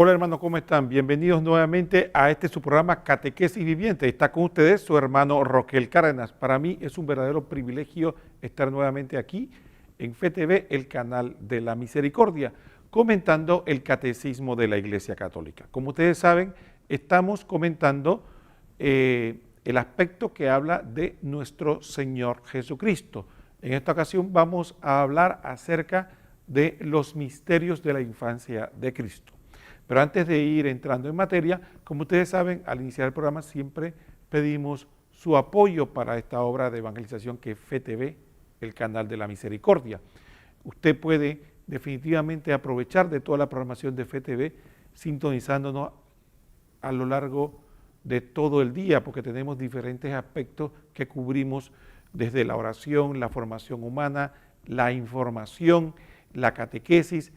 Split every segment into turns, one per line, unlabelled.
Hola hermanos, ¿cómo están? Bienvenidos nuevamente a su programa Catequesis Viviente. Está con ustedes su hermano Roquel Cárdenas. Para mí es un verdadero privilegio estar nuevamente aquí en FeTV, el canal de la misericordia, comentando el Catecismo de la Iglesia Católica. Como ustedes saben, estamos comentando el aspecto que habla de nuestro Señor Jesucristo. En esta ocasión vamos a hablar acerca de los misterios de la infancia de Cristo. Pero antes de ir entrando en materia, como ustedes saben, al iniciar el programa siempre pedimos su apoyo para esta obra de evangelización que es FeTV, el canal de la misericordia. Usted puede definitivamente aprovechar de toda la programación de FeTV sintonizándonos a lo largo de todo el día, porque tenemos diferentes aspectos que cubrimos desde la oración, la formación humana, la información, la catequesis,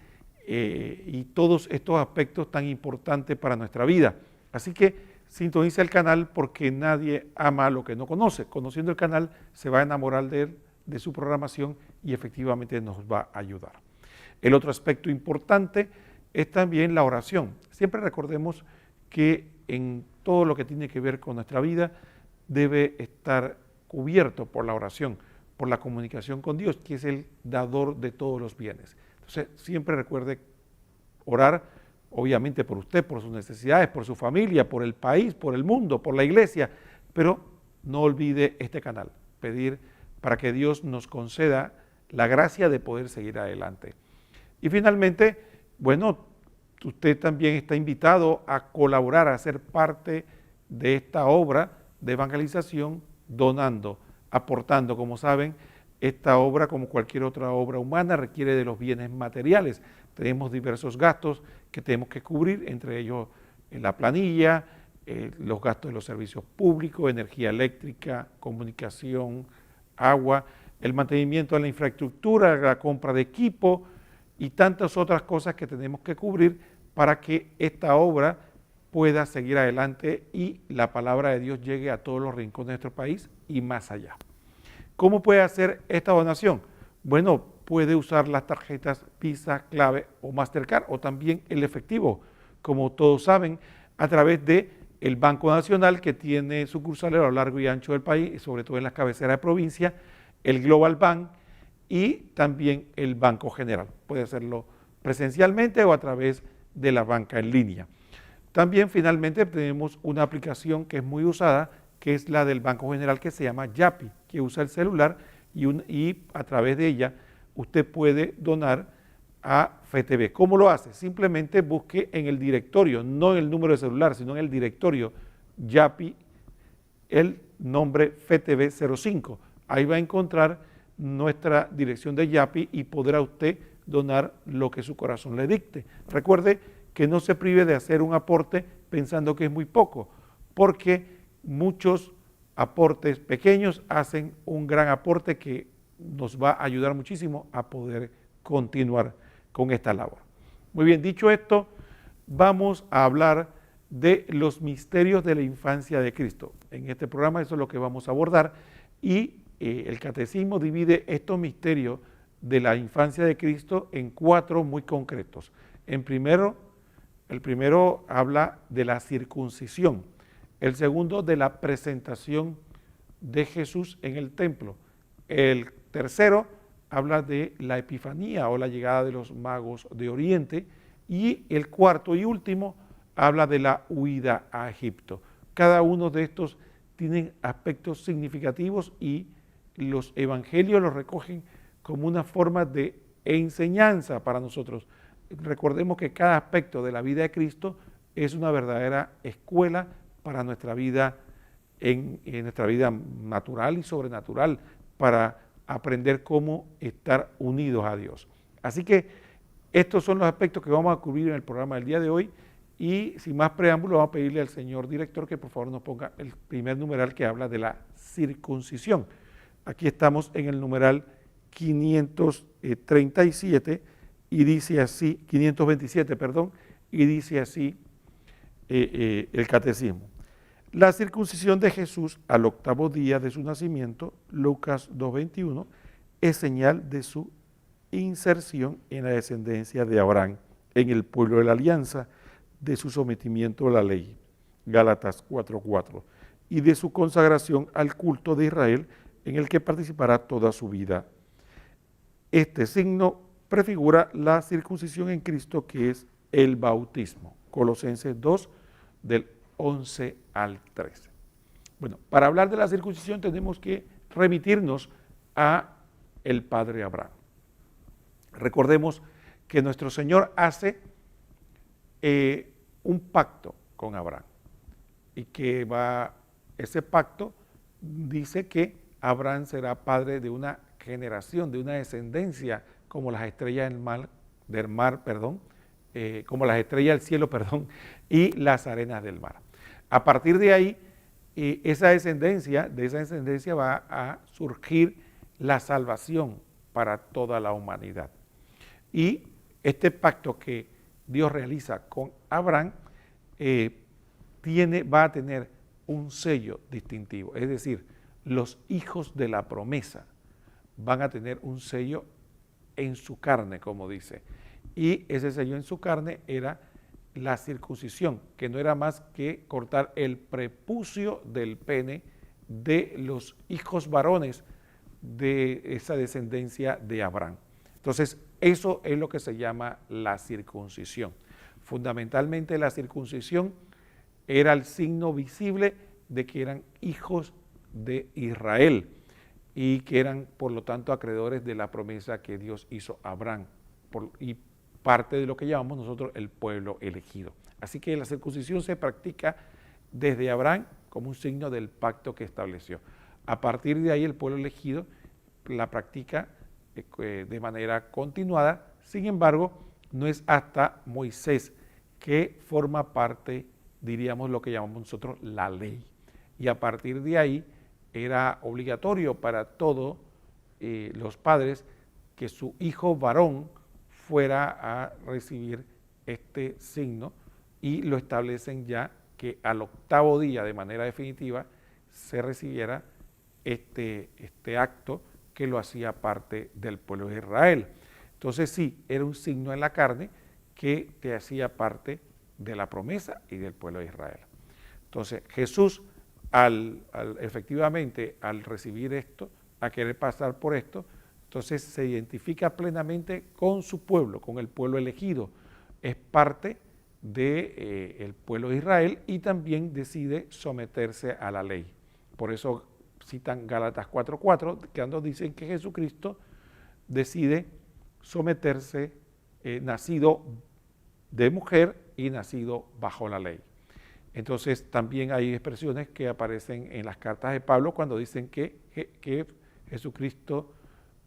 y todos estos aspectos tan importantes para nuestra vida. Así que sintoniza el canal porque nadie ama lo que no conoce. Conociendo el canal se va a enamorar de él, de su programación y efectivamente nos va a ayudar. El otro aspecto importante es también la oración. Siempre recordemos que en todo lo que tiene que ver con nuestra vida debe estar cubierto por la oración, por la comunicación con Dios, que es el dador de todos los bienes. Entonces, siempre recuerde orar, obviamente por usted, por sus necesidades, por su familia, por el país, por el mundo, por la iglesia, pero no olvide este canal, pedir para que Dios nos conceda la gracia de poder seguir adelante. Y finalmente, bueno, usted también está invitado a colaborar, a ser parte de esta obra de evangelización, donando, aportando. Como saben, esta obra, como cualquier otra obra humana, requiere de los bienes materiales. Tenemos diversos gastos que tenemos que cubrir, entre ellos la planilla, los gastos de los servicios públicos, energía eléctrica, comunicación, agua, el mantenimiento de la infraestructura, la compra de equipo y tantas otras cosas que tenemos que cubrir para que esta obra pueda seguir adelante y la palabra de Dios llegue a todos los rincones de nuestro país y más allá. ¿Cómo puede hacer esta donación? Bueno, puede usar las tarjetas Visa, Clave o Mastercard o también el efectivo, como todos saben, a través del Banco Nacional, que tiene sucursales a lo largo y ancho del país, y sobre todo en las cabeceras de provincia, el Global Bank y también el Banco General. Puede hacerlo presencialmente o a través de la banca en línea. También finalmente tenemos una aplicación que es muy usada, que es la del Banco General, que se llama Yapi, que usa el celular y a través de ella usted puede donar a FeTV. ¿Cómo lo hace? Simplemente busque en el directorio, no en el número de celular, sino en el directorio Yapi, el nombre FeTV 05. Ahí va a encontrar nuestra dirección de Yapi y podrá usted donar lo que su corazón le dicte. Recuerde que no se prive de hacer un aporte pensando que es muy poco, porque muchos aportes pequeños hacen un gran aporte que nos va a ayudar muchísimo a poder continuar con esta labor. Muy bien, dicho esto, vamos a hablar de los misterios de la infancia de Cristo. En este programa eso es lo que vamos a abordar y el catecismo divide estos misterios de la infancia de Cristo en 4 muy concretos. El primero habla de la circuncisión. El segundo, de la presentación de Jesús en el templo. El tercero habla de la epifanía o la llegada de los magos de Oriente. Y el cuarto y último habla de la huida a Egipto. Cada uno de estos tienen aspectos significativos y los evangelios los recogen como una forma de enseñanza para nosotros. Recordemos que cada aspecto de la vida de Cristo es una verdadera escuela para nuestra vida, en nuestra vida natural y sobrenatural, para aprender cómo estar unidos a Dios. Así que estos son los aspectos que vamos a cubrir en el programa del día de hoy y sin más preámbulo vamos a pedirle al señor director que por favor nos ponga el primer numeral que habla de la circuncisión. Aquí estamos en el numeral 537 y dice así, 527, perdón, y dice así el catecismo. La circuncisión de Jesús al 8º día de su nacimiento, Lucas 2:21, es señal de su inserción en la descendencia de Abraham, en el pueblo de la alianza, de su sometimiento a la ley, Gálatas 4:4, y de su consagración al culto de Israel, en el que participará toda su vida. Este signo prefigura la circuncisión en Cristo, que es el bautismo. Colosenses 2, del 11 al 13. Bueno, para hablar de la circuncisión tenemos que remitirnos a el padre Abraham. Recordemos que nuestro Señor hace un pacto con Abraham y que ese pacto dice que Abraham será padre de una generación, de una descendencia como las estrellas del mar, como las estrellas del cielo, y las arenas del mar. A partir de ahí, de esa descendencia va a surgir la salvación para toda la humanidad. Y este pacto que Dios realiza con Abraham va a tener un sello distintivo, es decir, los hijos de la promesa van a tener un sello en su carne, como dice, y ese sello en su carne era la circuncisión, que no era más que cortar el prepucio del pene de los hijos varones de esa descendencia de Abraham. Entonces, eso es lo que se llama la circuncisión. Fundamentalmente, la circuncisión era el signo visible de que eran hijos de Israel y que eran, por lo tanto, acreedores de la promesa que Dios hizo a Abraham y parte de lo que llamamos nosotros el pueblo elegido. Así que la circuncisión se practica desde Abraham como un signo del pacto que estableció. A partir de ahí, el pueblo elegido la practica de manera continuada. Sin embargo, no es hasta Moisés que forma parte, diríamos, lo que llamamos nosotros la ley. Y a partir de ahí era obligatorio para todos los padres que su hijo varón fuera a recibir este signo, y lo establecen ya que al octavo día, de manera definitiva, se recibiera este acto que lo hacía parte del pueblo de Israel. Entonces sí, era un signo en la carne que te hacía parte de la promesa y del pueblo de Israel. Entonces Jesús, efectivamente, al recibir esto, a querer pasar por esto, entonces se identifica plenamente con su pueblo, con el pueblo elegido. Es parte del pueblo de Israel y también decide someterse a la ley. Por eso citan Gálatas 4:4, cuando dicen que Jesucristo decide someterse, nacido de mujer y nacido bajo la ley. Entonces también hay expresiones que aparecen en las cartas de Pablo cuando dicen que Jesucristo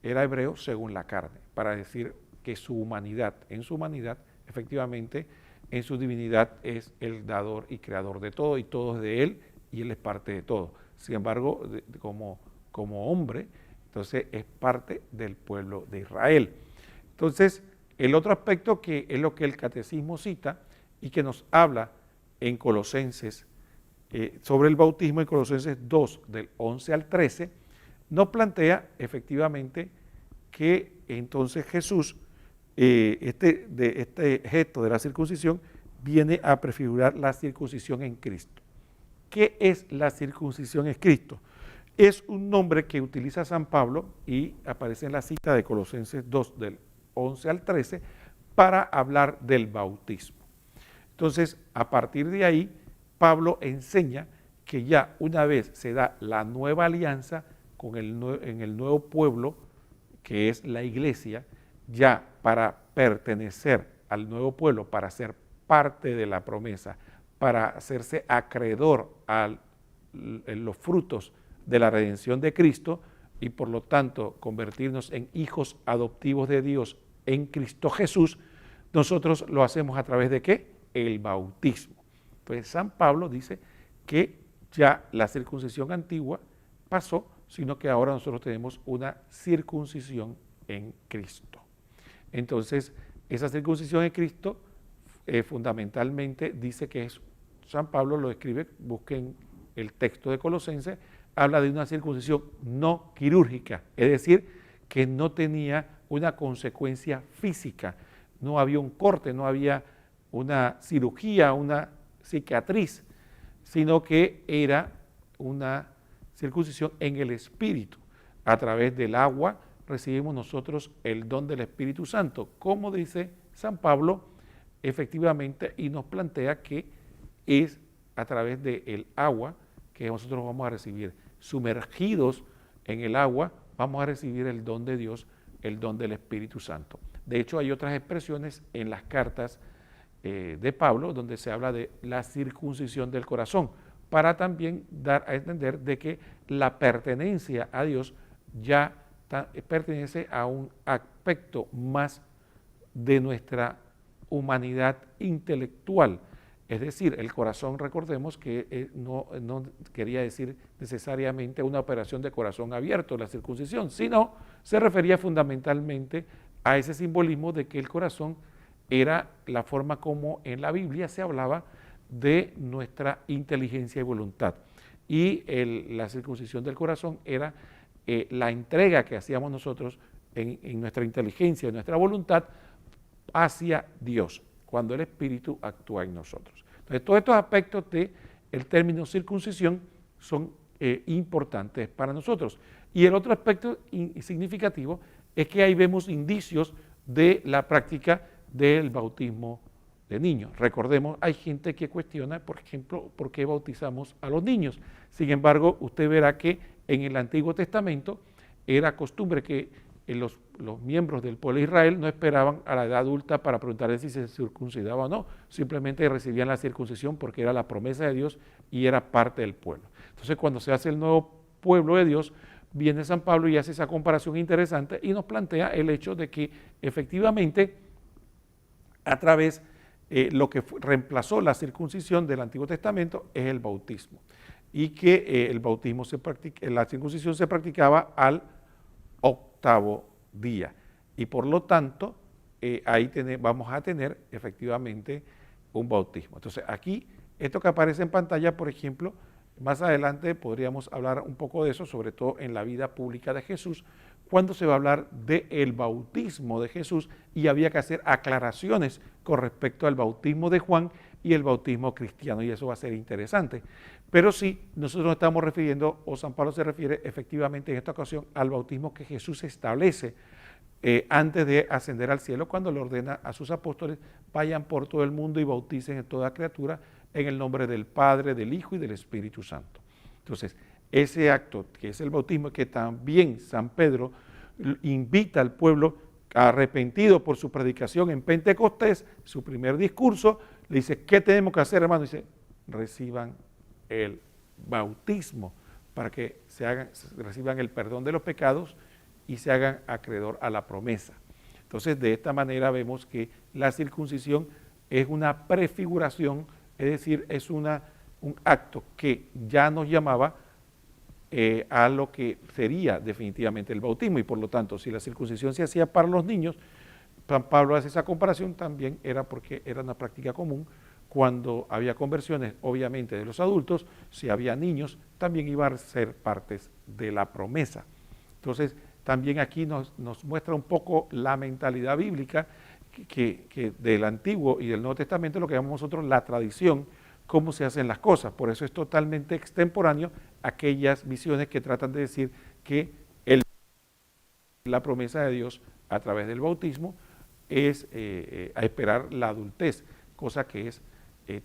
era hebreo según la carne, para decir que en su humanidad, efectivamente, en su divinidad es el dador y creador de todo, y todo es de él, y él es parte de todo. Sin embargo, como hombre, entonces es parte del pueblo de Israel. Entonces, el otro aspecto que es lo que el catecismo cita y que nos habla en Colosenses, sobre el bautismo en Colosenses 2, del 11 al 13, nos plantea efectivamente que entonces Jesús, este gesto de la circuncisión, viene a prefigurar la circuncisión en Cristo. ¿Qué es la circuncisión en Cristo? Es un nombre que utiliza San Pablo y aparece en la cita de Colosenses 2, del 11 al 13, para hablar del bautismo. Entonces, a partir de ahí, Pablo enseña que ya una vez se da la nueva alianza en el nuevo pueblo, que es la iglesia, ya para pertenecer al nuevo pueblo, para ser parte de la promesa, para hacerse acreedor en los frutos de la redención de Cristo y por lo tanto convertirnos en hijos adoptivos de Dios en Cristo Jesús, nosotros lo hacemos a través de ¿qué? El bautismo. Pues San Pablo dice que ya la circuncisión antigua pasó, sino que ahora nosotros tenemos una circuncisión en Cristo. Entonces, esa circuncisión en Cristo fundamentalmente dice que es, San Pablo lo escribe, busquen el texto de Colosenses, habla de una circuncisión no quirúrgica, es decir, que no tenía una consecuencia física, no había un corte, no había una cirugía, una cicatriz, sino que era una circuncisión en el Espíritu. A través del agua recibimos nosotros el don del Espíritu Santo, como dice San Pablo, efectivamente, y nos plantea que es a través del agua que nosotros vamos a recibir. Sumergidos en el agua, vamos a recibir el don de Dios, el don del Espíritu Santo. De hecho, hay otras expresiones en las cartas de Pablo donde se habla de la circuncisión del corazón, para también dar a entender de que la pertenencia a Dios ya pertenece a un aspecto más de nuestra humanidad intelectual. Es decir, el corazón, recordemos que no quería decir necesariamente una operación de corazón abierto, la circuncisión, sino se refería fundamentalmente a ese simbolismo de que el corazón era la forma como en la Biblia se hablaba de nuestra inteligencia y voluntad. Y la circuncisión del corazón era la entrega que hacíamos nosotros en nuestra inteligencia y nuestra voluntad hacia Dios, cuando el Espíritu actúa en nosotros. Entonces, todos estos aspectos del término circuncisión son importantes para nosotros. Y el otro aspecto significativo es que ahí vemos indicios de la práctica del bautismo de niños. Recordemos, hay gente que cuestiona, por ejemplo, por qué bautizamos a los niños. Sin embargo, usted verá que en el Antiguo Testamento era costumbre que los miembros del pueblo de Israel no esperaban a la edad adulta para preguntarle si se circuncidaba o no, simplemente recibían la circuncisión porque era la promesa de Dios y era parte del pueblo. Entonces, cuando se hace el nuevo pueblo de Dios, viene San Pablo y hace esa comparación interesante y nos plantea el hecho de que efectivamente a través lo que reemplazó la circuncisión del Antiguo Testamento es el bautismo, y que el bautismo la circuncisión se practicaba al octavo día, y por lo tanto ahí vamos a tener efectivamente un bautismo. Entonces aquí, esto que aparece en pantalla, por ejemplo, más adelante podríamos hablar un poco de eso, sobre todo en la vida pública de Jesús, cuando se va a hablar del bautismo de Jesús, y había que hacer aclaraciones con respecto al bautismo de Juan y el bautismo cristiano, y eso va a ser interesante. Pero sí, nosotros nos estamos refiriendo, o San Pablo se refiere efectivamente en esta ocasión al bautismo que Jesús establece antes de ascender al cielo, cuando le ordena a sus apóstoles: vayan por todo el mundo y bauticen a toda criatura en el nombre del Padre, del Hijo y del Espíritu Santo. Entonces, ese acto que es el bautismo, que también San Pedro invita al pueblo arrepentido por su predicación en Pentecostés, su primer discurso, le dice: ¿qué tenemos que hacer, hermano? Dice: reciban el bautismo para que reciban el perdón de los pecados y se hagan acreedor a la promesa. Entonces, de esta manera vemos que la circuncisión es una prefiguración, es decir, es un acto que ya nos llamaba a lo que sería definitivamente el bautismo, y por lo tanto, si la circuncisión se hacía para los niños, San Pablo hace esa comparación, también era porque era una práctica común. Cuando había conversiones, obviamente, de los adultos, si había niños, también iban a ser partes de la promesa. Entonces, también aquí nos muestra un poco la mentalidad bíblica que del Antiguo y del Nuevo Testamento, lo que llamamos nosotros la tradición, cómo se hacen las cosas. Por eso es totalmente extemporáneo aquellas visiones que tratan de decir que la promesa de Dios a través del bautismo es a esperar la adultez, cosa que es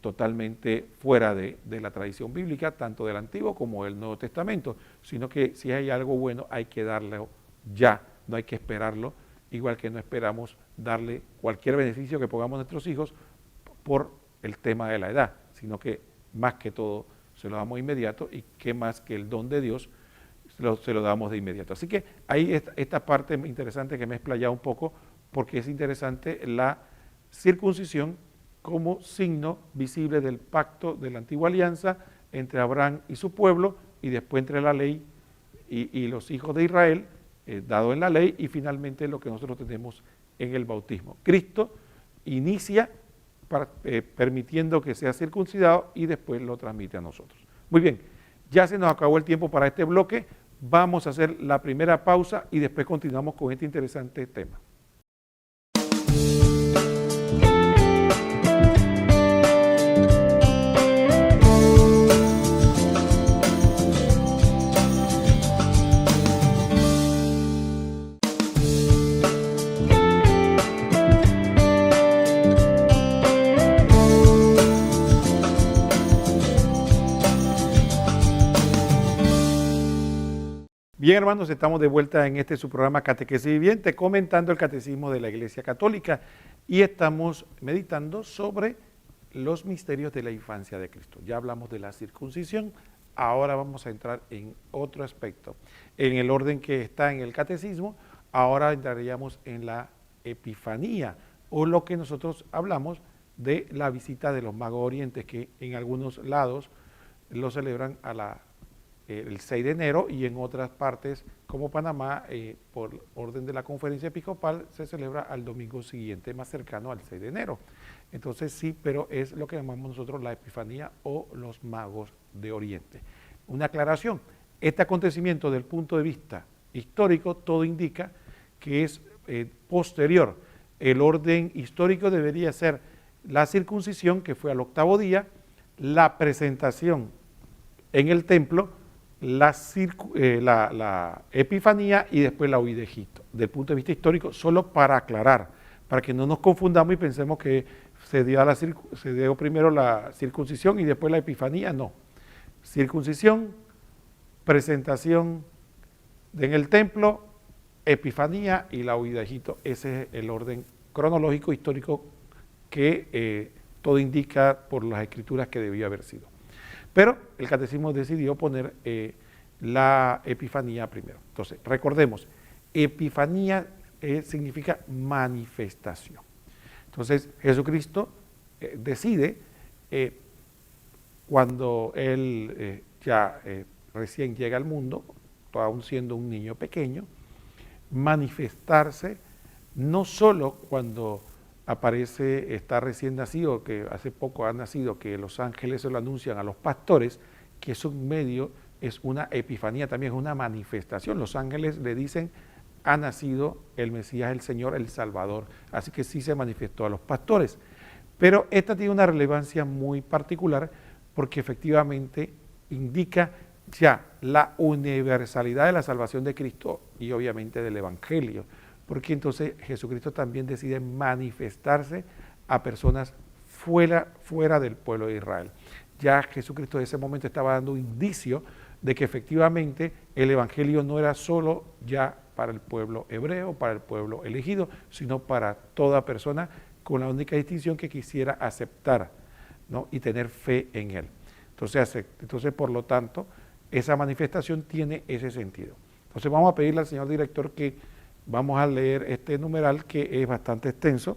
totalmente fuera de la tradición bíblica, tanto del Antiguo como del Nuevo Testamento, sino que si hay algo bueno hay que darlo ya, no hay que esperarlo, igual que no esperamos darle cualquier beneficio que pongamos a nuestros hijos por el tema de la edad, sino que más que todo se lo damos de inmediato, y que más que el don de Dios se lo damos de inmediato. Así que ahí esta parte interesante que me he explayado un poco, porque es interesante la circuncisión como signo visible del pacto de la antigua alianza entre Abraham y su pueblo, y después entre la ley y los hijos de Israel, dado en la ley, y finalmente lo que nosotros tenemos en el bautismo. Cristo inicia permitiendo que sea circuncidado y después lo transmite a nosotros. Muy bien, ya se nos acabó el tiempo para este bloque. Vamos a hacer la primera pausa y después continuamos con este interesante tema. Bien, hermanos, estamos de vuelta en su programa Catequesis Viviente, comentando el Catecismo de la Iglesia Católica y estamos meditando sobre los misterios de la infancia de Cristo. Ya hablamos de la circuncisión, ahora vamos a entrar en otro aspecto. En el orden que está en el Catecismo, ahora entraríamos en la Epifanía, o lo que nosotros hablamos de la visita de los magos orientes, que en algunos lados lo celebran el 6 de enero y en otras partes como Panamá, por orden de la conferencia episcopal, se celebra al domingo siguiente, más cercano al 6 de enero. Entonces sí, pero es lo que llamamos nosotros la Epifanía o los magos de Oriente. Una aclaración, este acontecimiento del punto de vista histórico, todo indica que es posterior. El orden histórico debería ser la circuncisión, que fue al 8º día, la presentación en el templo, la Epifanía y después la huida de Egipto. Del punto de vista histórico, solo para aclarar, para que no nos confundamos y pensemos que se dio primero la circuncisión y después la Epifanía. No. Circuncisión, presentación en el templo, Epifanía y la huida de Egipto. Ese es el orden cronológico histórico que todo indica por las escrituras que debió haber sido. Pero el catecismo decidió poner la Epifanía primero. Entonces, recordemos, Epifanía significa manifestación. Entonces, Jesucristo decide, cuando Él recién llega al mundo, aún siendo un niño pequeño, manifestarse no solo cuando aparece, está recién nacido, que hace poco ha nacido, que los ángeles se lo anuncian a los pastores, que es un medio, es una epifanía, también es una manifestación. Los ángeles le dicen, ha nacido el Mesías, el Señor, el Salvador. Así que sí se manifestó a los pastores. Pero esta tiene una relevancia muy particular porque efectivamente indica ya la universalidad de la salvación de Cristo y obviamente del Evangelio. Porque entonces Jesucristo también decide manifestarse a personas fuera del pueblo de Israel. Ya Jesucristo en ese momento estaba dando un indicio de que efectivamente el Evangelio no era solo ya para el pueblo hebreo, para el pueblo elegido, sino para toda persona, con la única distinción que quisiera aceptar, ¿no? Y tener fe en Él. Entonces, por lo tanto, esa manifestación tiene ese sentido. Entonces vamos a pedirle al señor director que vamos a leer este numeral que es bastante extenso.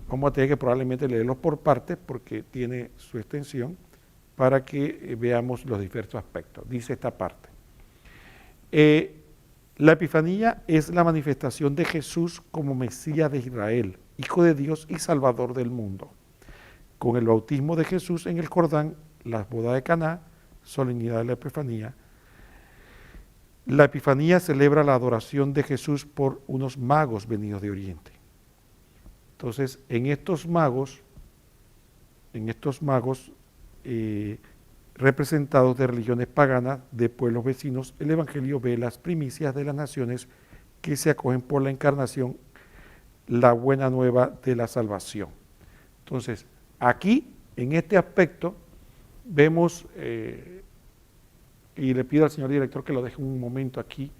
Vamos a tener que probablemente leerlo por partes porque tiene su extensión para que veamos los diversos aspectos. Dice esta parte. La Epifanía es la manifestación de Jesús como Mesías de Israel, Hijo de Dios y Salvador del mundo. Con el bautismo de Jesús en el Jordán, las bodas de Caná, solemnidad de la Epifanía. La Epifanía celebra la adoración de Jesús por unos magos venidos de Oriente. Entonces, en estos magos representados de religiones paganas, de pueblos vecinos, el Evangelio ve las primicias de las naciones que se acogen por la encarnación, la buena nueva de la salvación. Entonces, aquí, en este aspecto, vemos, y le pido al señor director que lo deje un momento aquí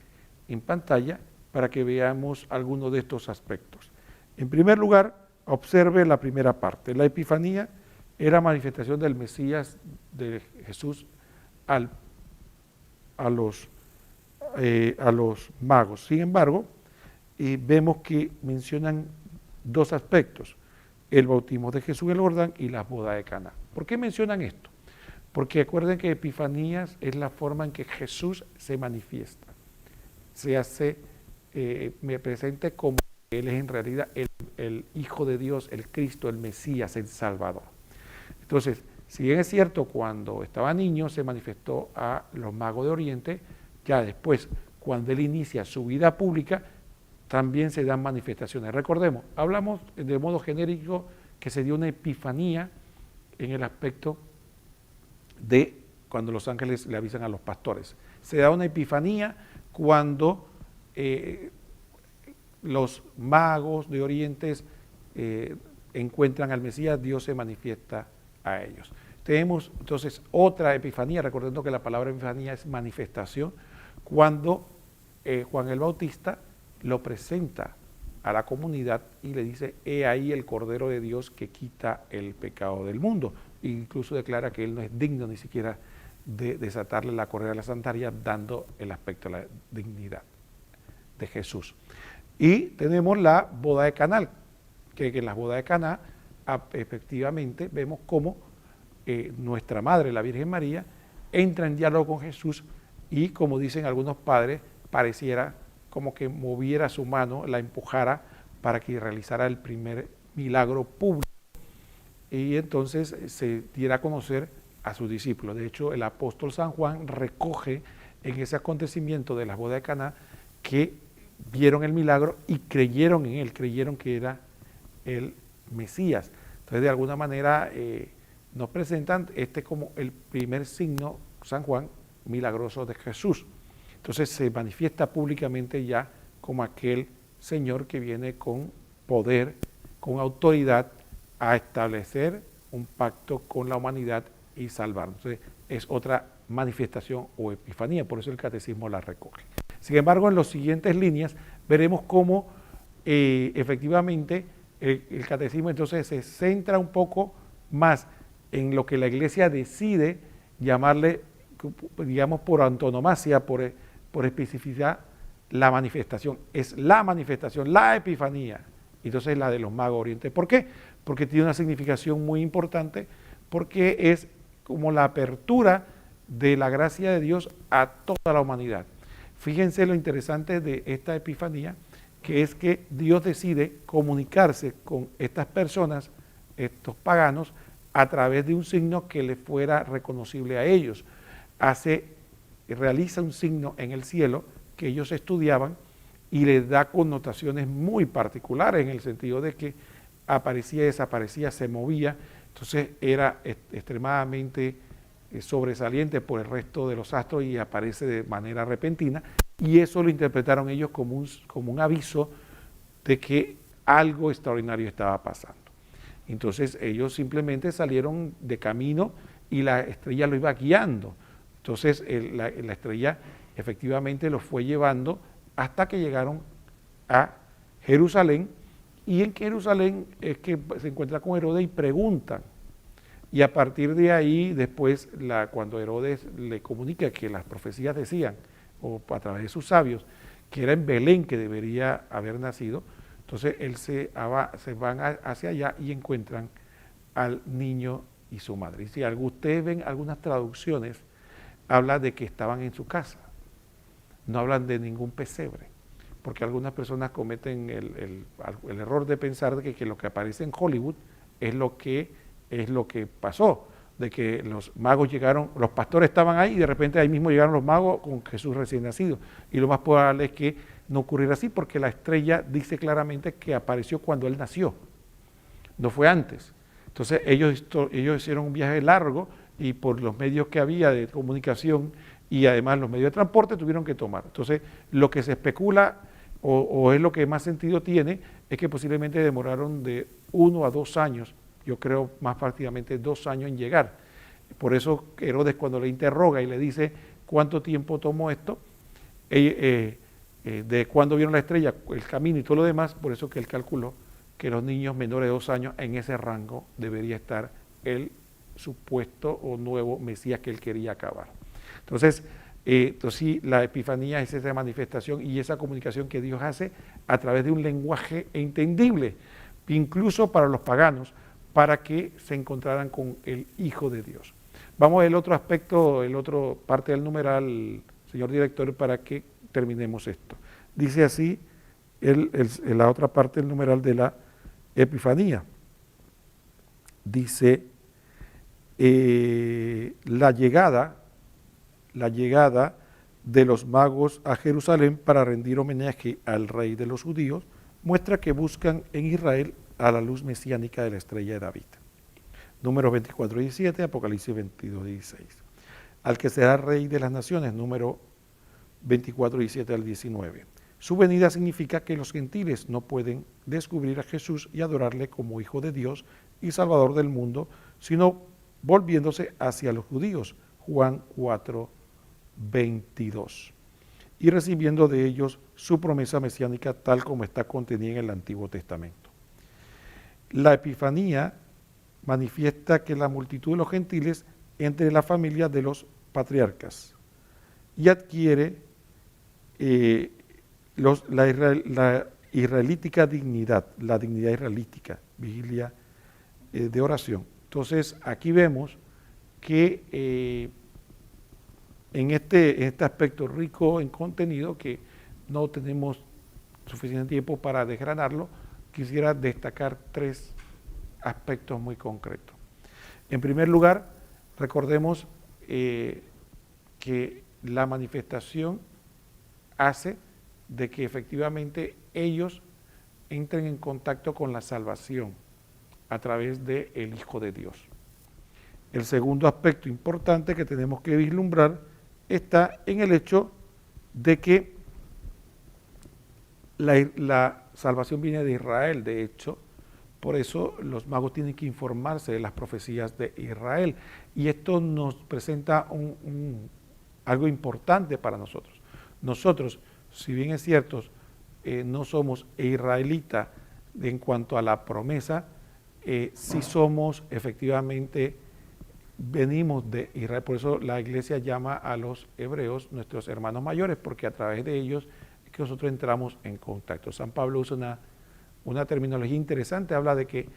en pantalla para que veamos algunos de estos aspectos. En primer lugar, observe la primera parte. La Epifanía era manifestación del Mesías de Jesús a los magos. Sin embargo, vemos que mencionan dos aspectos, el bautismo de Jesús en el Jordán y las bodas de Caná. ¿Por qué mencionan esto? Porque acuerden que Epifanías es la forma en que Jesús se manifiesta, se hace presente como Él es en realidad el Hijo de Dios, el Cristo, el Mesías, el Salvador. Entonces, si bien es cierto, cuando estaba niño se manifestó a los magos de Oriente, ya después, cuando Él inicia su vida pública, también se dan manifestaciones. Recordemos, hablamos de modo genérico que se dio una epifanía en el aspecto de cuando los ángeles le avisan a los pastores. Se da una epifanía cuando los magos de Oriente encuentran al Mesías, Dios se manifiesta a ellos. Tenemos entonces otra epifanía, recordando que la palabra epifanía es manifestación, cuando Juan el Bautista lo presenta a la comunidad y le dice: he ahí el Cordero de Dios que quita el pecado del mundo. E incluso declara que él no es digno ni siquiera de desatarle la correa de la sandalia, dando el aspecto de la dignidad de Jesús. Y tenemos la boda de Caná, que en la boda de Caná efectivamente vemos cómo nuestra madre, la Virgen María, entra en diálogo con Jesús y, como dicen algunos padres, pareciera como que moviera su mano, la empujara para que realizara el primer milagro público y entonces se diera a conocer a sus discípulos. De hecho, el apóstol San Juan recoge en ese acontecimiento de la boda de Caná que vieron el milagro y creyeron en él, creyeron que era el Mesías. Entonces, de alguna manera, nos presentan como el primer signo, San Juan, milagroso de Jesús. Entonces se manifiesta públicamente ya como aquel Señor que viene con poder, con autoridad, a establecer un pacto con la humanidad y salvarnos. Entonces es otra manifestación o epifanía, por eso el catecismo la recoge. Sin embargo, en las siguientes líneas veremos cómo efectivamente el catecismo entonces se centra un poco más en lo que la Iglesia decide llamarle, digamos, por antonomasia, por especificidad, la manifestación. Es la manifestación, la epifanía. Entonces la de los magos orientales. ¿Por qué? Porque tiene una significación muy importante, porque es como la apertura de la gracia de Dios a toda la humanidad. Fíjense lo interesante de esta epifanía, que es que Dios decide comunicarse con estas personas, estos paganos, a través de un signo que les fuera reconocible a ellos. Realiza un signo en el cielo que ellos estudiaban y les da connotaciones muy particulares en el sentido de que aparecía, desaparecía, se movía, entonces era extremadamente sobresaliente por el resto de los astros y aparece de manera repentina, y eso lo interpretaron ellos como un aviso de que algo extraordinario estaba pasando. Entonces ellos simplemente salieron de camino y la estrella lo iba guiando. Entonces la estrella efectivamente los fue llevando hasta que llegaron a Jerusalén, y en Jerusalén es que se encuentra con Herodes y preguntan. Y a partir de ahí, después, cuando Herodes le comunica que las profecías decían, o a través de sus sabios, que era en Belén que debería haber nacido, entonces él se van hacia allá y encuentran al niño y su madre. Y si ustedes ven algunas traducciones, habla de que estaban en su casa, no hablan de ningún pesebre, porque algunas personas cometen el error de pensar que lo que aparece en Hollywood es lo que pasó, de que los magos llegaron, los pastores estaban ahí y de repente ahí mismo llegaron los magos con Jesús recién nacido. Y lo más probable es que no ocurriera así, porque la estrella dice claramente que apareció cuando él nació, no fue antes. Entonces ellos hicieron un viaje largo y por los medios que había de comunicación y además los medios de transporte tuvieron que tomar. Entonces lo que se especula o es lo que más sentido tiene es que posiblemente demoraron de 1 a 2 años, yo creo más prácticamente 2 años en llegar. Por eso Herodes, cuando le interroga y le dice cuánto tiempo tomó esto, de cuándo vieron la estrella, el camino y todo lo demás, por eso que él calculó que los niños menores de 2 años, en ese rango debería estar el supuesto o nuevo Mesías que él quería acabar. Entonces sí, la epifanía es esa manifestación y esa comunicación que Dios hace a través de un lenguaje entendible, incluso para los paganos, para que se encontraran con el Hijo de Dios. Vamos al otro aspecto, el otro parte del numeral, señor director, para que terminemos esto. Dice así la otra parte del numeral de la epifanía. Dice la llegada de los magos a Jerusalén para rendir homenaje al rey de los judíos muestra que buscan en Israel a la luz mesiánica de la estrella de David. Números 24:17, Apocalipsis 22:16. Al que será rey de las naciones, número 24:17 al 19. Su venida significa que los gentiles no pueden descubrir a Jesús y adorarle como Hijo de Dios y Salvador del mundo, sino volviéndose hacia los judíos. Juan 4:22. y recibiendo de ellos su promesa mesiánica tal como está contenida en el Antiguo Testamento. La Epifanía manifiesta que la multitud de los gentiles entre la familia de los patriarcas y adquiere la israelítica dignidad, la dignidad israelítica, vigilia de oración. Entonces, aquí vemos que en este aspecto rico en contenido, que no tenemos suficiente tiempo para desgranarlo, quisiera destacar 3 aspectos muy concretos. En primer lugar, recordemos que la manifestación hace de que efectivamente ellos entren en contacto con la salvación a través del Hijo de Dios. El segundo aspecto importante que tenemos que vislumbrar está en el hecho de que la salvación viene de Israel, de hecho. Por eso los magos tienen que informarse de las profecías de Israel. Y esto nos presenta algo importante para nosotros. Nosotros, si bien es cierto, no somos israelitas en cuanto a la promesa, sí somos efectivamente, venimos de Israel. Por eso la iglesia llama a los hebreos nuestros hermanos mayores, porque a través de ellos es que nosotros entramos en contacto. San Pablo usa una terminología interesante, habla de que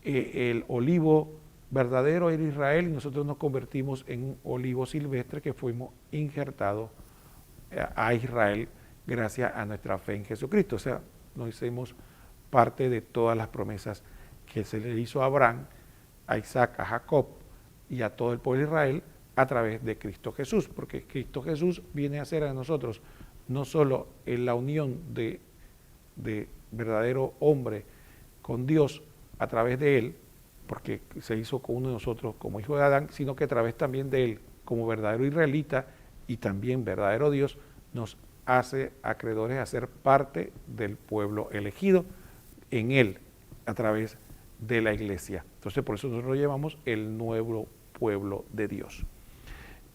el olivo verdadero era Israel y nosotros nos convertimos en un olivo silvestre que fuimos injertados a Israel gracias a nuestra fe en Jesucristo. O sea, nos hicimos parte de todas las promesas que se le hizo a Abraham, a Isaac, a Jacob y a todo el pueblo de Israel a través de Cristo Jesús, porque Cristo Jesús viene a hacer a nosotros no solo en la unión de verdadero hombre con Dios a través de él, porque se hizo con uno de nosotros como hijo de Adán, sino que a través también de él, como verdadero israelita y también verdadero Dios, nos hace acreedores a ser parte del pueblo elegido en él, a través de la iglesia. Entonces, por eso nosotros lo llamamos el nuevo pueblo de Dios.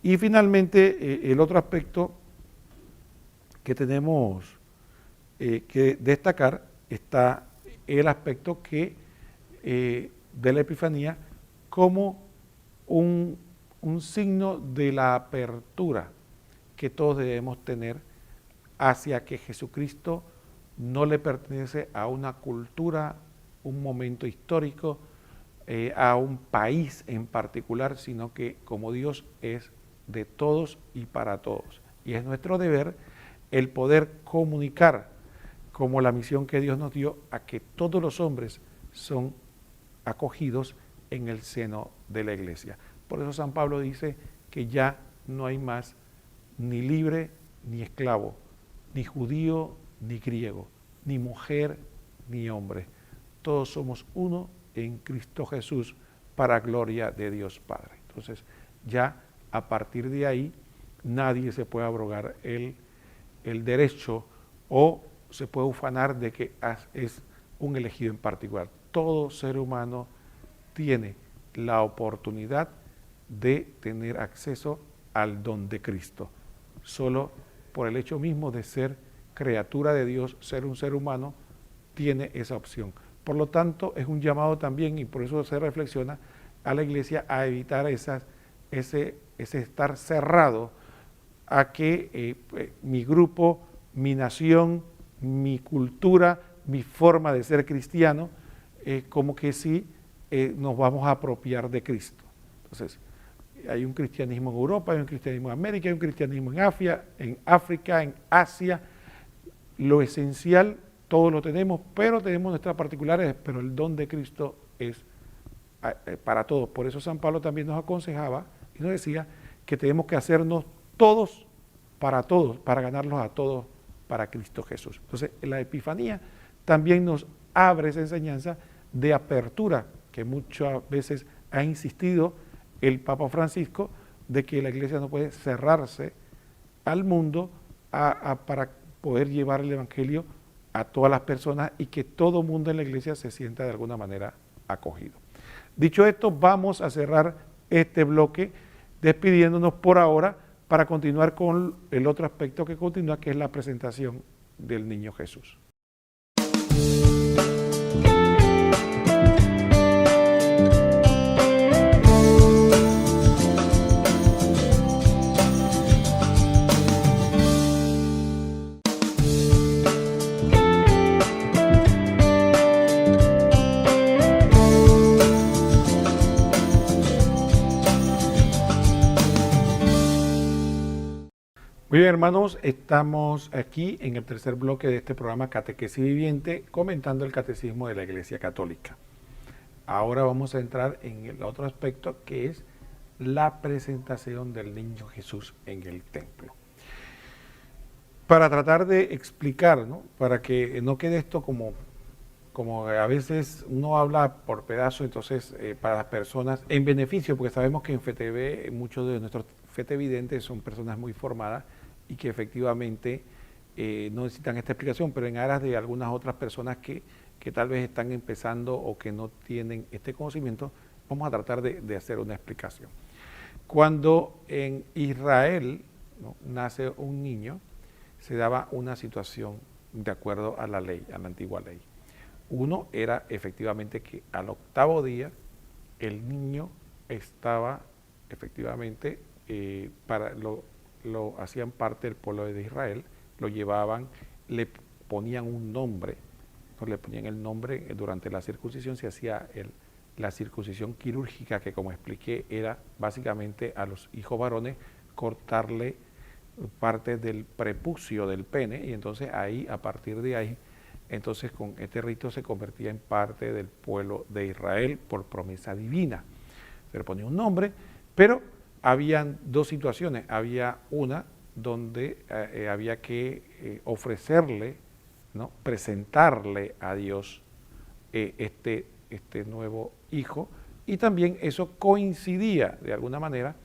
Y finalmente, el otro aspecto que tenemos que destacar está el aspecto que de la Epifanía como un signo de la apertura que todos debemos tener hacia que Jesucristo no le pertenece a una cultura, un momento histórico, a un país en particular, sino que como Dios es de todos y para todos. Y es nuestro deber el poder comunicar como la misión que Dios nos dio a que todos los hombres son acogidos en el seno de la iglesia. Por eso San Pablo dice que ya no hay más ni libre ni esclavo, ni judío ni griego, ni mujer ni hombre. Todos somos uno en Cristo Jesús para gloria de Dios Padre. Entonces ya a partir de ahí nadie se puede abrogar el derecho o se puede ufanar de que es un elegido en particular. Todo ser humano tiene la oportunidad de tener acceso al don de Cristo. Solo por el hecho mismo de ser criatura de Dios, ser un ser humano, tiene esa opción. Por lo tanto, es un llamado también, y por eso se reflexiona, a la iglesia a evitar ese estar cerrado a que mi grupo, mi nación, mi cultura, mi forma de ser cristiano, como que sí nos vamos a apropiar de Cristo. Entonces, hay un cristianismo en Europa, hay un cristianismo en América, hay un cristianismo en África, en Asia. Lo esencial, todo lo tenemos, pero tenemos nuestras particulares, pero el don de Cristo es para todos. Por eso San Pablo también nos aconsejaba y nos decía que tenemos que hacernos todos, para ganarlos a todos para Cristo Jesús. Entonces, la Epifanía también nos abre esa enseñanza de apertura que muchas veces ha insistido el Papa Francisco, de que la iglesia no puede cerrarse al mundo para poder llevar el evangelio a todas las personas y que todo mundo en la iglesia se sienta de alguna manera acogido. Dicho esto, vamos a cerrar este bloque despidiéndonos por ahora para continuar con el otro aspecto que continúa, que es la presentación del niño Jesús. Muy bien, hermanos, estamos aquí en el tercer bloque de este programa Catequesis Viviente, comentando el Catecismo de la Iglesia Católica. Ahora vamos a entrar en el otro aspecto, que es la presentación del niño Jesús en el templo. Para tratar de explicar, ¿no?, para que no quede esto como a veces uno habla por pedazos, entonces para las personas, en beneficio, porque sabemos que en FETV muchos de nuestros fetevidentes son personas muy formadas y que efectivamente no necesitan esta explicación, pero en aras de algunas otras personas que tal vez están empezando o que no tienen este conocimiento, vamos a tratar de hacer una explicación. Cuando en Israel, ¿no?, nace un niño, se daba una situación de acuerdo a la ley, a la antigua ley. Uno era efectivamente que al 8º día el niño estaba efectivamente, lo hacían parte del pueblo de Israel, lo llevaban, le ponían un nombre, ¿no?, le ponían el nombre. Durante la circuncisión se hacía la circuncisión quirúrgica, que como expliqué era básicamente a los hijos varones cortarle parte del prepucio del pene, y entonces ahí, a partir de ahí, entonces con este rito se convertía en parte del pueblo de Israel por promesa divina. Se le ponía un nombre, pero habían dos situaciones. Había una donde había que ofrecerle, ¿no?, presentarle a Dios este nuevo hijo, y también eso coincidía de alguna manera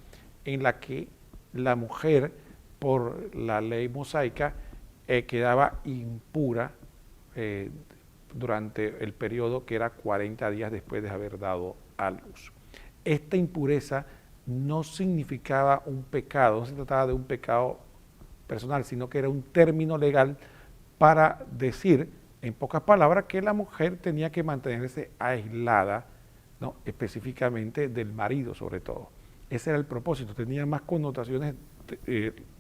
en la que la mujer, por la ley mosaica, quedaba impura durante el periodo que era 40 días después de haber dado a luz. Esta impureza no significaba un pecado, no se trataba de un pecado personal, sino que era un término legal para decir, en pocas palabras, que la mujer tenía que mantenerse aislada, ¿no?, específicamente del marido sobre todo. Ese era el propósito. Tenía más connotaciones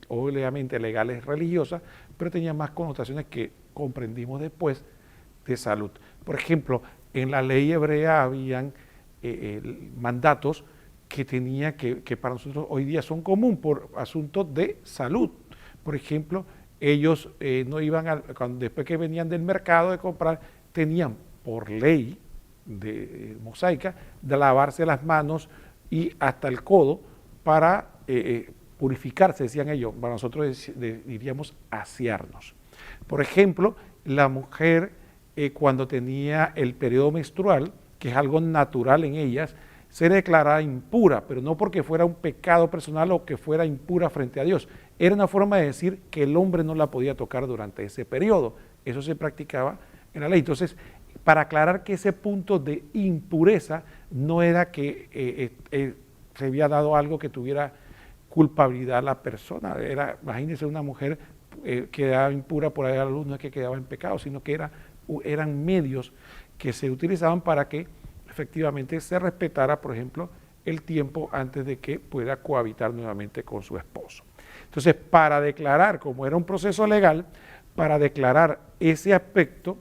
obviamente legales, religiosas, pero tenía más connotaciones que comprendimos después de salud. Por ejemplo, en la ley hebrea habían mandatos que para nosotros hoy día son común por asuntos de salud. Por ejemplo, ellos no iban después que venían del mercado de comprar, tenían por ley mosaica de lavarse las manos y hasta el codo para purificarse, decían ellos. Para nosotros diríamos asearnos. Por ejemplo, la mujer cuando tenía el periodo menstrual, que es algo natural en ellas, se declaraba impura, pero no porque fuera un pecado personal o que fuera impura frente a Dios. Era una forma de decir que el hombre no la podía tocar durante ese periodo. Eso se practicaba en la ley. Entonces, para aclarar que ese punto de impureza no era que se había dado algo que tuviera culpabilidad a la persona. Imagínense una mujer que quedaba impura por ahí a la luz, no es que quedaba en pecado, sino que eran medios que se utilizaban para que efectivamente se respetara, por ejemplo, el tiempo antes de que pueda cohabitar nuevamente con su esposo. Entonces, para declarar, como era un proceso legal, para declarar ese aspecto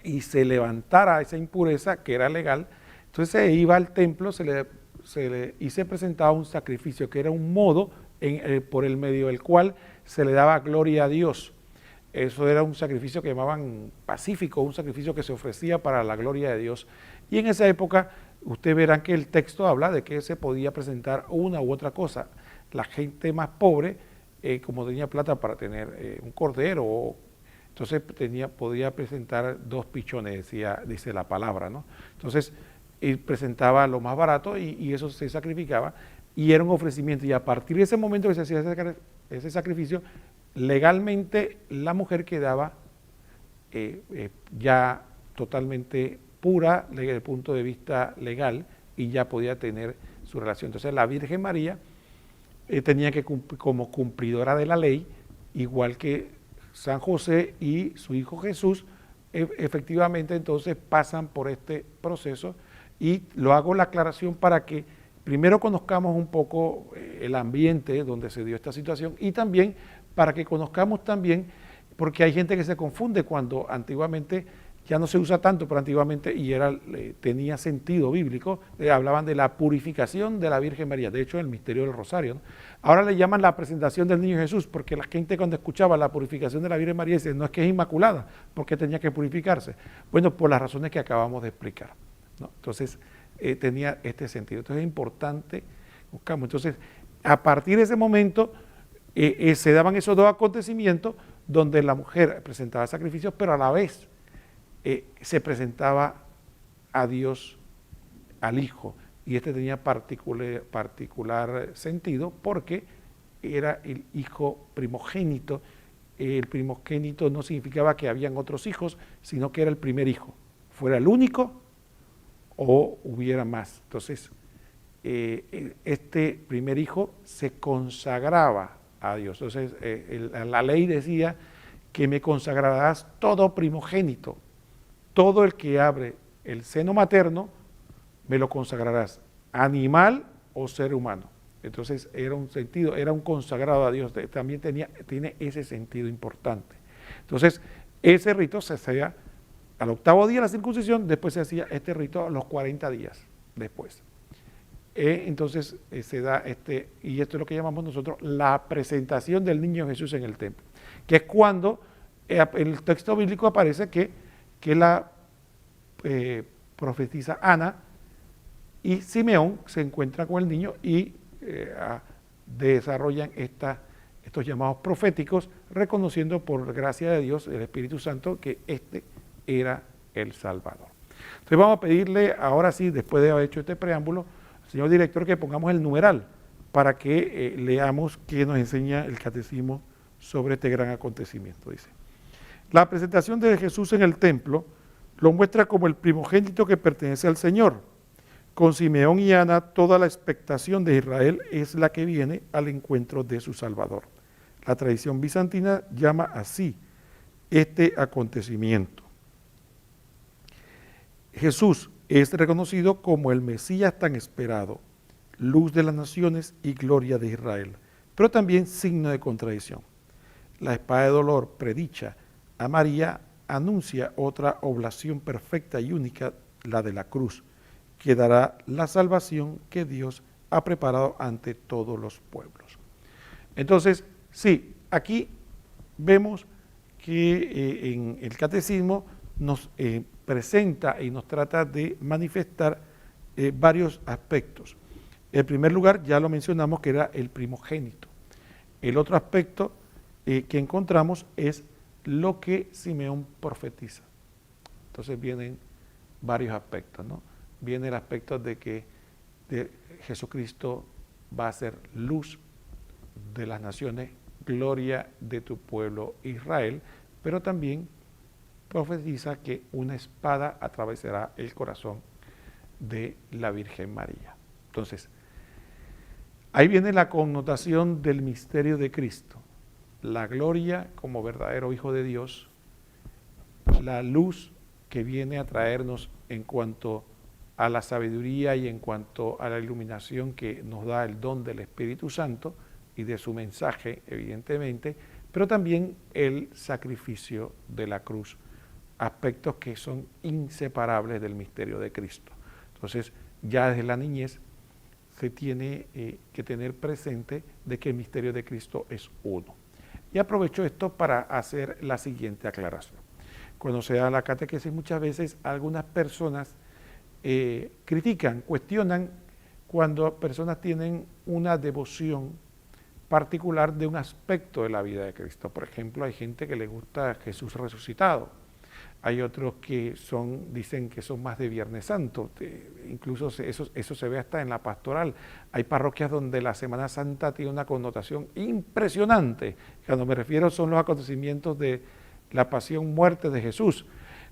y se levantara esa impureza que era legal, entonces se iba al templo y se presentaba un sacrificio, que era un modo por el medio del cual se le daba gloria a Dios. Eso era un sacrificio que llamaban pacífico, un sacrificio que se ofrecía para la gloria de Dios. Y en esa época, ustedes verán que el texto habla de que se podía presentar una u otra cosa. La gente más pobre, como tenía plata para tener un cordero, entonces podía presentar 2 pichones, dice la palabra, ¿no? Entonces, presentaba lo más barato y eso se sacrificaba, y era un ofrecimiento. Y a partir de ese momento que se hacía ese sacrificio, legalmente la mujer quedaba ya totalmente pura desde el punto de vista legal y ya podía tener su relación. Entonces la Virgen María tenía que cumplir como cumplidora de la ley, igual que San José y su hijo Jesús, efectivamente entonces pasan por este proceso, y lo hago la aclaración para que primero conozcamos un poco el ambiente donde se dio esta situación, y también para que conozcamos también, porque hay gente que se confunde cuando antiguamente, ya no se usa tanto, pero antiguamente, y tenía sentido bíblico, hablaban de la purificación de la Virgen María, de hecho el misterio del Rosario, ¿no? Ahora le llaman la presentación del niño Jesús, porque la gente cuando escuchaba la purificación de la Virgen María dice, no es que es inmaculada, porque tenía que purificarse. Bueno, por las razones que acabamos de explicar, ¿no? Entonces, tenía este sentido. Entonces es importante, buscamos. Entonces, a partir de ese momento, se daban esos dos acontecimientos donde la mujer presentaba sacrificios, pero a la vez se presentaba a Dios, al Hijo, y este tenía particular sentido porque era el hijo primogénito. El primogénito no significaba que habían otros hijos, sino que era el primer hijo, fuera el único o hubiera más. Entonces, este primer hijo se consagraba a Dios. Entonces, la ley decía que me consagrarás todo primogénito, todo el que abre el seno materno, me lo consagrarás, animal o ser humano. Entonces era un sentido, era un consagrado a Dios, también tiene ese sentido importante. Entonces ese rito se hacía al octavo día de la circuncisión, después se hacía este rito a los 40 días después. Entonces se da y esto es lo que llamamos nosotros la presentación del niño Jesús en el templo, que es cuando en el texto bíblico aparece que la profetiza Ana y Simeón se encuentran con el niño y desarrollan estos llamados proféticos, reconociendo por gracia de Dios, el Espíritu Santo, que este era el Salvador. Entonces vamos a pedirle ahora sí, después de haber hecho este preámbulo, al señor director que pongamos el numeral para que leamos qué nos enseña el catecismo sobre este gran acontecimiento. Dice, la presentación de Jesús en el templo lo muestra como el primogénito que pertenece al Señor. Con Simeón y Ana, toda la expectación de Israel es la que viene al encuentro de su Salvador. La tradición bizantina llama así este acontecimiento. Jesús es reconocido como el Mesías tan esperado, luz de las naciones y gloria de Israel, pero también signo de contradicción. La espada de dolor predicha a María anuncia otra oblación perfecta y única, la de la cruz, que dará la salvación que Dios ha preparado ante todos los pueblos. Entonces, sí, aquí vemos que en el catecismo nos presenta y nos trata de manifestar varios aspectos. En primer lugar, ya lo mencionamos, que era el primogénito. El otro aspecto que encontramos es lo que Simeón profetiza. Entonces vienen varios aspectos, ¿no? Viene el aspecto de que Jesucristo va a ser luz de las naciones, gloria de tu pueblo Israel, pero también profetiza que una espada atravesará el corazón de la Virgen María. Entonces, ahí viene la connotación del misterio de Cristo, la gloria como verdadero Hijo de Dios, la luz que viene a traernos en cuanto a la sabiduría y en cuanto a la iluminación que nos da el don del Espíritu Santo y de su mensaje, evidentemente, pero también el sacrificio de la cruz, aspectos que son inseparables del misterio de Cristo. Entonces, ya desde la niñez se tiene que tener presente de que el misterio de Cristo es uno. Y aprovecho esto para hacer la siguiente aclaración. Cuando se da la catequesis, muchas veces algunas personas critican, cuestionan cuando personas tienen una devoción particular de un aspecto de la vida de Cristo. Por ejemplo, hay gente que le gusta Jesús resucitado, hay otros que dicen que son más de Viernes Santo, incluso eso se ve hasta en la pastoral. Hay parroquias donde la Semana Santa tiene una connotación impresionante. Cuando me refiero son los acontecimientos de la pasión, muerte de Jesús.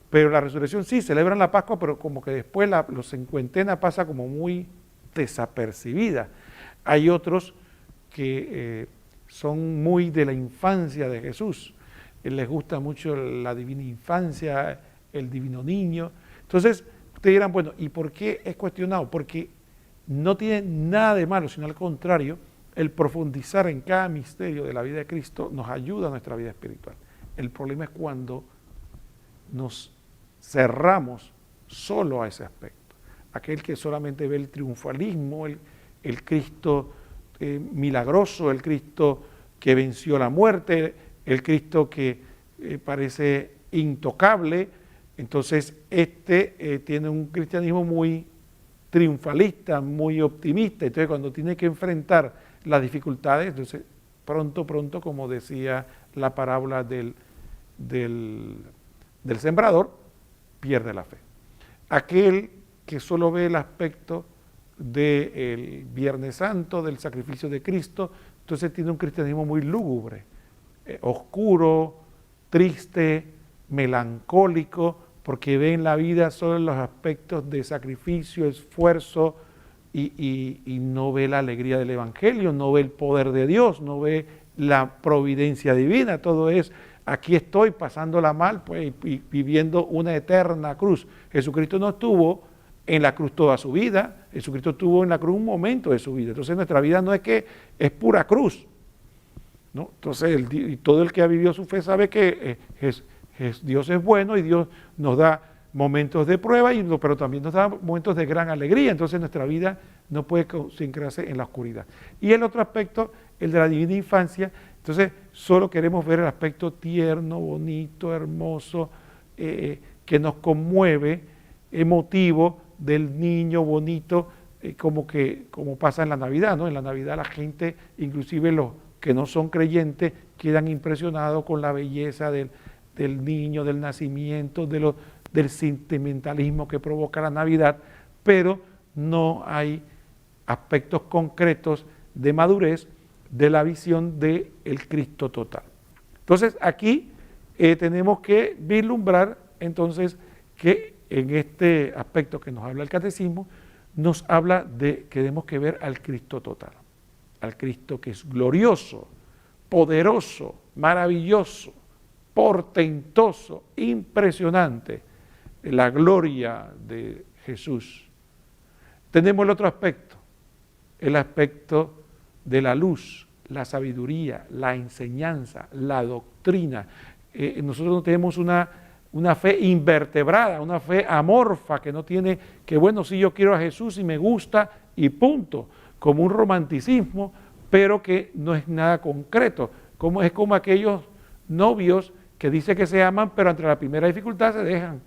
Pero la resurrección sí, celebran la Pascua, pero como que después los cincuentena pasa como muy desapercibida. Hay otros que son muy de la infancia de Jesús. Les gusta mucho la divina infancia, el divino niño. Entonces, ustedes dirán, bueno, ¿y por qué es cuestionado? Porque no tiene nada de malo, sino al contrario, el profundizar en cada misterio de la vida de Cristo nos ayuda a nuestra vida espiritual. El problema es cuando nos cerramos solo a ese aspecto. Aquel que solamente ve el triunfalismo, el Cristo milagroso, el Cristo que venció la muerte, el Cristo que parece intocable. Entonces tiene un cristianismo muy triunfalista, muy optimista. Entonces cuando tiene que enfrentar las dificultades, entonces pronto, como decía la parábola del sembrador, pierde la fe. Aquel que solo ve el aspecto del Viernes Santo, del sacrificio de Cristo, entonces tiene un cristianismo muy lúgubre, oscuro, triste, melancólico, porque ve en la vida solo los aspectos de sacrificio, esfuerzo, y no ve la alegría del Evangelio, no ve el poder de Dios, no ve la providencia divina. Todo es, aquí estoy pasándola mal, pues, y viviendo una eterna cruz. Jesucristo no estuvo en la cruz toda su vida, Jesucristo estuvo en la cruz un momento de su vida. Entonces nuestra vida no es que es pura cruz, ¿no? Entonces todo el que ha vivido su fe sabe que Dios es bueno y Dios nos da momentos de prueba, pero también nos da momentos de gran alegría. Entonces nuestra vida no puede concentrarse en la oscuridad. Y el otro aspecto, el de la divina infancia, entonces solo queremos ver el aspecto tierno, bonito, hermoso, que nos conmueve, emotivo del niño bonito, como pasa en la Navidad, ¿no? En la Navidad la gente, inclusive los que no son creyentes, quedan impresionados con la belleza del niño, del nacimiento, del sentimentalismo que provoca la Navidad, pero no hay aspectos concretos de madurez de la visión del Cristo total. Entonces aquí tenemos que vislumbrar entonces que en este aspecto que nos habla el catecismo, nos habla de que tenemos que ver al Cristo total, al Cristo que es glorioso, poderoso, maravilloso, portentoso, impresionante, la gloria de Jesús. Tenemos el otro aspecto, el aspecto de la luz, la sabiduría, la enseñanza, la doctrina. Nosotros no tenemos una fe invertebrada, una fe amorfa, que no tiene, que bueno, sí, yo quiero a Jesús y me gusta y punto, como un romanticismo, pero que no es nada concreto, es como aquellos novios que dicen que se aman, pero ante la primera dificultad se dejan,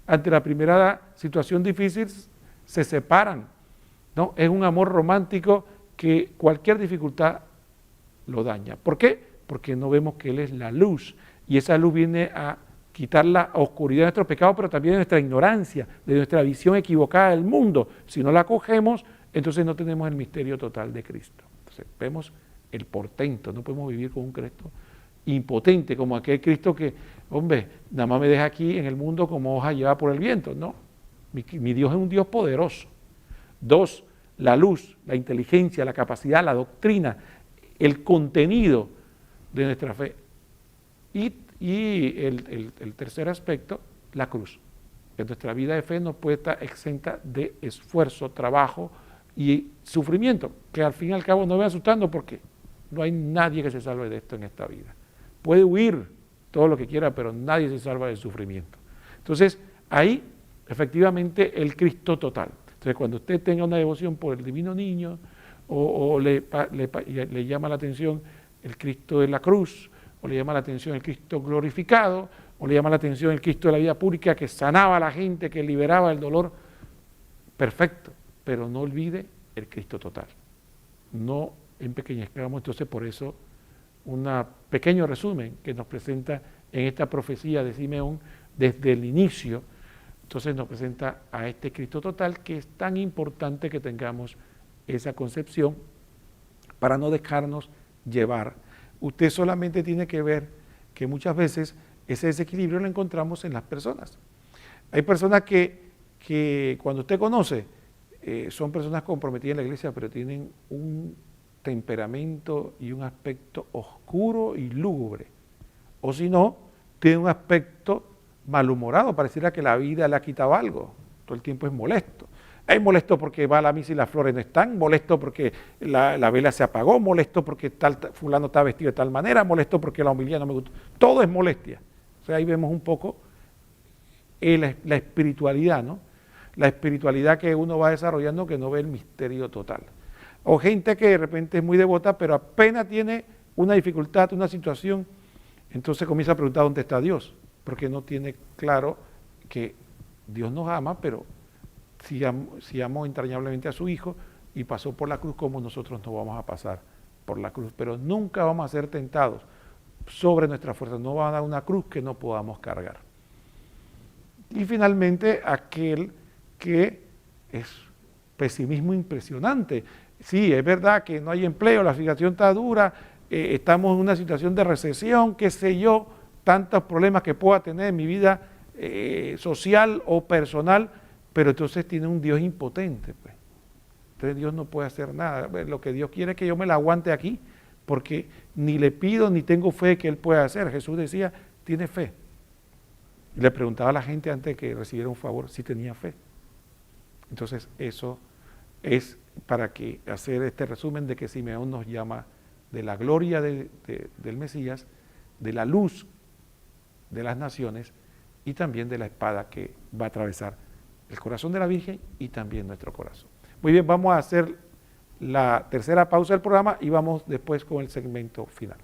ante la primera situación difícil se separan, ¿no? Es un amor romántico que cualquier dificultad lo daña. ¿Por qué? Porque no vemos que Él es la luz, y esa luz viene a quitar la oscuridad de nuestros pecados, pero también de nuestra ignorancia, de nuestra visión equivocada del mundo. Si no la cogemos, entonces no tenemos el misterio total de Cristo. Entonces vemos el portento, no podemos vivir con un Cristo impotente, como aquel Cristo que, hombre, nada más me deja aquí en el mundo como hoja llevada por el viento. No, mi Dios es un Dios poderoso. 2, la luz, la inteligencia, la capacidad, la doctrina, el contenido de nuestra fe. Y el tercer aspecto, la cruz. Que nuestra vida de fe no puede estar exenta de esfuerzo, trabajo y sufrimiento, que al fin y al cabo no me asustando porque no hay nadie que se salve de esto en esta vida. Puede huir todo lo que quiera, pero nadie se salva del sufrimiento. Entonces, ahí efectivamente el Cristo total. Entonces, cuando usted tenga una devoción por el divino niño o le llama la atención el Cristo de la cruz, o le llama la atención el Cristo glorificado, o le llama la atención el Cristo de la vida pública que sanaba a la gente, que liberaba el dolor, perfecto, pero no olvide el Cristo total. No empequeñezcamos. Entonces, por eso, un pequeño resumen que nos presenta en esta profecía de Simeón desde el inicio, entonces nos presenta a este Cristo total, que es tan importante que tengamos esa concepción para no dejarnos llevar. Usted solamente tiene que ver que muchas veces ese desequilibrio lo encontramos en las personas. Hay personas que cuando usted conoce, son personas comprometidas en la iglesia, pero tienen temperamento y un aspecto oscuro y lúgubre. O si no, tiene un aspecto malhumorado, pareciera que la vida le ha quitado algo, todo el tiempo es molesto. Es molesto porque va a la misa y las flores no están, molesto porque la vela se apagó, molesto porque fulano está vestido de tal manera, molesto porque la homilía no me gustó. Todo es molestia. O sea, ahí vemos un poco la espiritualidad, ¿no? La espiritualidad que uno va desarrollando que no ve el misterio total. O gente que de repente es muy devota, pero apenas tiene una dificultad, una situación, entonces comienza a preguntar dónde está Dios, porque no tiene claro que Dios nos ama, pero si amó entrañablemente a su Hijo y pasó por la cruz, como nosotros no vamos a pasar por la cruz. Pero nunca vamos a ser tentados sobre nuestra fuerza, no va a dar una cruz que no podamos cargar. Y finalmente, aquel que es pesimismo impresionante. Sí, es verdad que no hay empleo, la situación está dura, estamos en una situación de recesión, qué sé yo, tantos problemas que pueda tener en mi vida social o personal, pero entonces tiene un Dios impotente, pues. Entonces Dios no puede hacer nada. Lo que Dios quiere es que yo me la aguante aquí, porque ni le pido ni tengo fe que Él pueda hacer. Jesús decía, ¿tiene fe? Y le preguntaba a la gente antes de que recibiera un favor si tenía fe. Entonces eso es para que hacer este resumen de que Simeón nos llama de la gloria del Mesías, de la luz de las naciones y también de la espada que va a atravesar el corazón de la Virgen y también nuestro corazón. Muy bien, vamos a hacer la tercera pausa del programa y vamos después con el segmento final.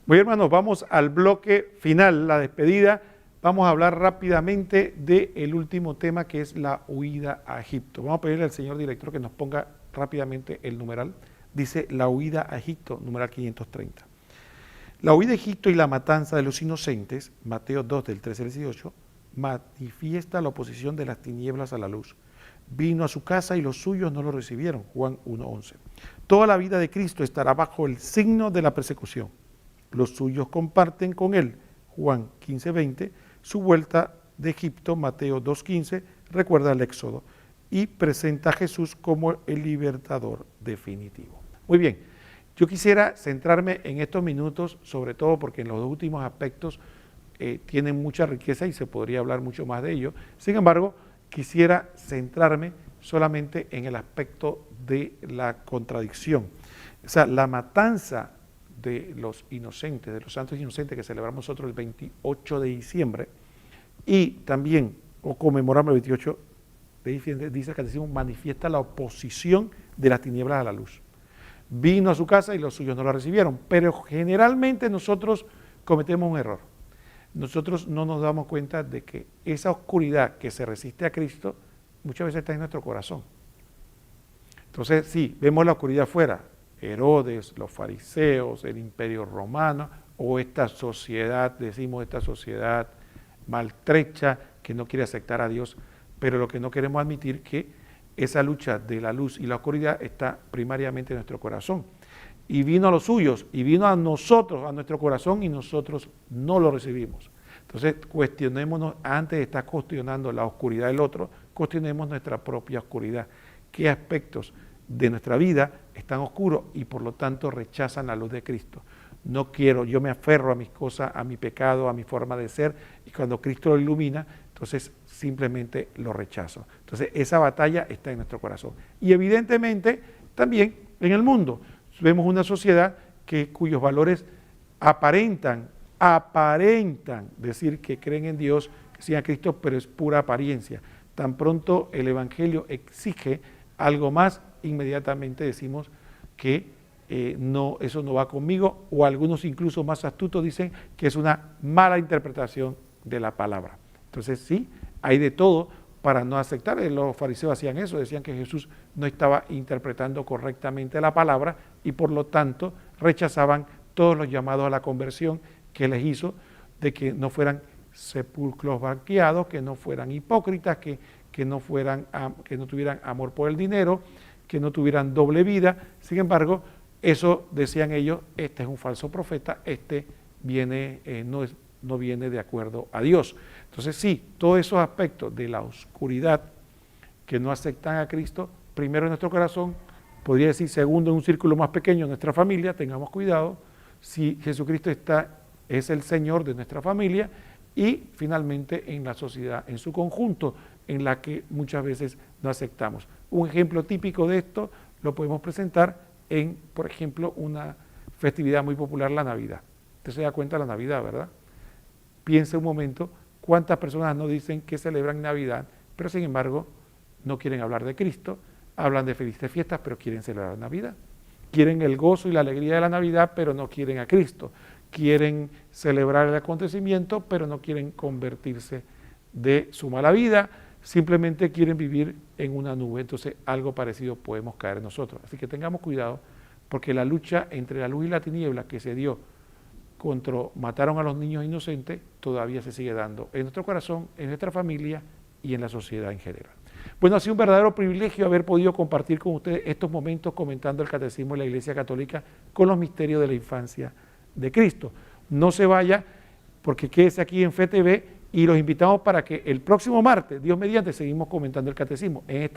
Muy bien, hermanos, vamos al bloque final, la despedida. Vamos a hablar rápidamente del último tema, que es la huida a Egipto. Vamos a pedirle al señor director que nos ponga rápidamente el numeral. Dice la huida a Egipto, numeral 530. La huida a Egipto y la matanza de los inocentes, Mateo 2 del 13 al 18, manifiesta la oposición de las tinieblas a la luz. Vino a su casa y los suyos no lo recibieron, Juan 1:11. Toda la vida de Cristo estará bajo el signo de la persecución. Los suyos comparten con él, Juan 15:20, su vuelta de Egipto, Mateo 2:15, recuerda el Éxodo, y presenta a Jesús como el libertador definitivo. Muy bien, yo quisiera centrarme en estos minutos, sobre todo porque en los dos últimos aspectos tienen mucha riqueza y se podría hablar mucho más de ello. Sin embargo, quisiera centrarme solamente en el aspecto de la contradicción. O sea, la matanza de los inocentes, de los santos inocentes que celebramos nosotros el 28 de diciembre y también, o conmemoramos el 28 de diciembre, dice el catecismo, manifiesta la oposición de las tinieblas a la luz. Vino a su casa y los suyos no la recibieron, pero generalmente nosotros cometemos un error. Nosotros no nos damos cuenta de que esa oscuridad que se resiste a Cristo muchas veces está en nuestro corazón. Entonces, sí, vemos la oscuridad afuera, Herodes, los fariseos, el imperio romano, o esta sociedad, decimos esta sociedad maltrecha que no quiere aceptar a Dios, pero lo que no queremos admitir que esa lucha de la luz y la oscuridad está primariamente en nuestro corazón. Y vino a los suyos, y vino a nosotros, a nuestro corazón, y nosotros no lo recibimos. Entonces, cuestionémonos, antes de estar cuestionando la oscuridad del otro, cuestionemos nuestra propia oscuridad. ¿Qué aspectos de nuestra vida están oscuros y por lo tanto rechazan la luz de Cristo? No quiero, yo me aferro a mis cosas, a mi pecado, a mi forma de ser, y cuando Cristo lo ilumina, entonces simplemente lo rechazo. Entonces esa batalla está en nuestro corazón. Y evidentemente también en el mundo. Vemos una sociedad cuyos valores aparentan decir que creen en Dios, que siguen a Cristo, pero es pura apariencia. Tan pronto el Evangelio exige algo más, inmediatamente decimos que no, eso no va conmigo, o algunos incluso más astutos dicen que es una mala interpretación de la palabra. Entonces sí, hay de todo para no aceptar. Los fariseos hacían eso, decían que Jesús no estaba interpretando correctamente la palabra y por lo tanto rechazaban todos los llamados a la conversión que les hizo de que no fueran sepulcros blanqueados, que no fueran hipócritas, que no tuvieran amor por el dinero, que no tuvieran doble vida. Sin embargo, eso decían ellos, este es un falso profeta, este viene, no viene de acuerdo a Dios. Entonces sí, todos esos aspectos de la oscuridad que no aceptan a Cristo, primero en nuestro corazón, podría decir segundo en un círculo más pequeño, en nuestra familia, tengamos cuidado, si Jesucristo es el Señor de nuestra familia, y finalmente en la sociedad en su conjunto, en la que muchas veces no aceptamos. Un ejemplo típico de esto lo podemos presentar en, por ejemplo, una festividad muy popular, la Navidad. Usted se da cuenta de la Navidad, ¿verdad? Piense un momento cuántas personas no dicen que celebran Navidad, pero sin embargo no quieren hablar de Cristo, hablan de felices fiestas, pero quieren celebrar Navidad. Quieren el gozo y la alegría de la Navidad, pero no quieren a Cristo. Quieren celebrar el acontecimiento, pero no quieren convertirse de su mala vida, simplemente quieren vivir en una nube. Entonces algo parecido podemos caer nosotros. Así que tengamos cuidado, porque la lucha entre la luz y la tiniebla que se dio contra mataron a los niños inocentes todavía se sigue dando en nuestro corazón, en nuestra familia y en la sociedad en general. Bueno, ha sido un verdadero privilegio haber podido compartir con ustedes estos momentos comentando el Catecismo de la Iglesia Católica con los misterios de la infancia de Cristo. No se vaya, porque quédese aquí en FETV y los invitamos para que el próximo martes, Dios mediante, seguimos comentando el Catecismo. En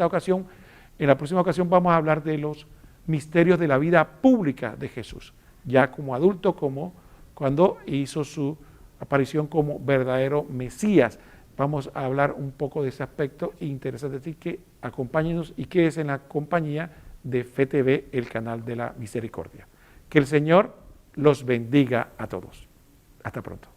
la próxima ocasión vamos a hablar de los misterios de la vida pública de Jesús, ya como adulto, como cuando hizo su aparición como verdadero Mesías. Vamos a hablar un poco de ese aspecto interesante, así que acompáñenos y quédese en la compañía de FETV, el canal de la misericordia. Que el Señor los bendiga a todos. Hasta pronto.